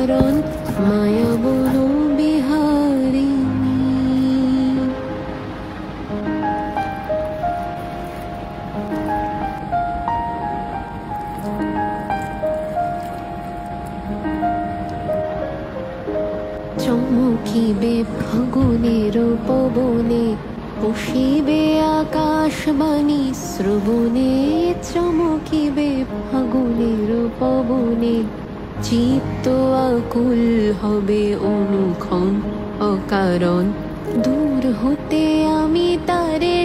অকারণ মায়া বনো বিহারিণী। চমকিবে ফাগুনের পবনে, বসিবে আকাশবাণী শ্রবণে। চমকিবে ফাগুনের পবনে, চিত্ত আকুল হবে অনুক্ষণ অকারণ। দূর হতে আমি তারে